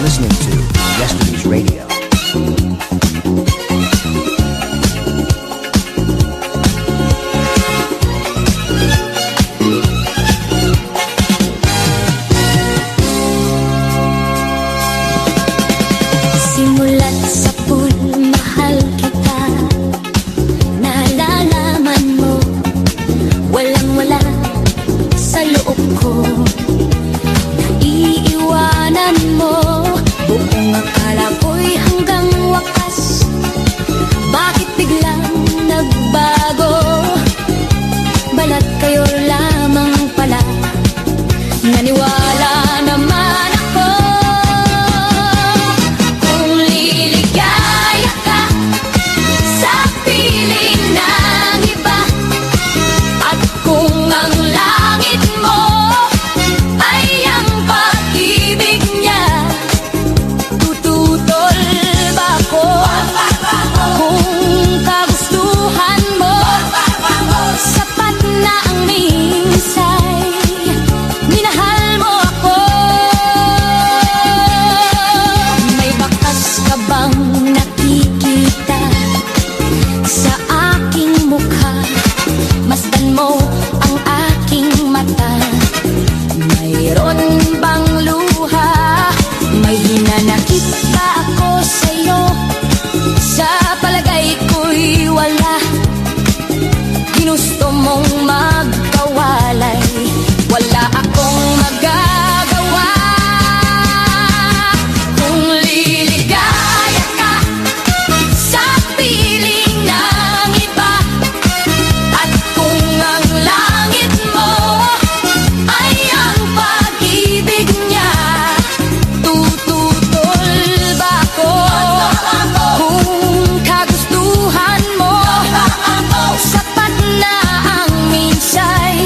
listening to Yesterday's Radio. Simulat sa pool, mahal kita. Nalalaman mo, walang-wala sa loob ko. Naiiwanan mo, buong akala ko'y hanggang wakas. Bakit biglang nagbago? Balat kayo lamang pala. Naniwala naman ako. Kung liligaya ka sa piling ng iba, at kung ang langit mo ay ang pag-ibig niya, tututol ba ako? Kung kagustuhan mo, sapat na ang minsay, minahal mo ako. May bakas ka bang nakikita sa aking mukha? Masdan mo ang aking mata. Mayroon bang luha? May hinanakit ba ako sa'yo? Sa palagay ko'y wala. Ginusto mong magkawalay, wala akong magagawa. Kung liligaya ka sa piling ng iba, at kung ang langit mo ay ang pag-ibig niya, tututol ba ako? Kung kagustuhan mo, sapat na ang minsay,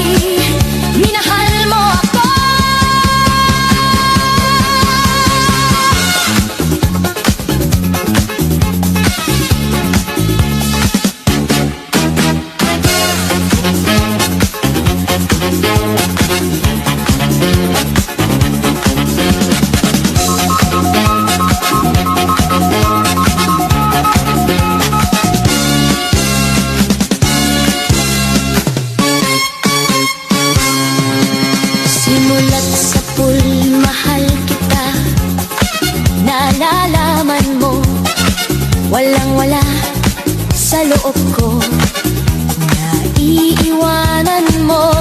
minahal mo ako. Simulat sa pool, mahal kita. Nalalaman mo, walang-wala sa loob ko. Naiiwanan mo,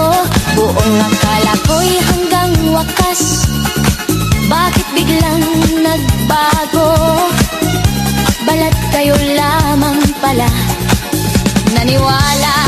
buong akala ko'y hanggang wakas. Bakit biglang nagbago? Balat kayo lamang pala. Naniwala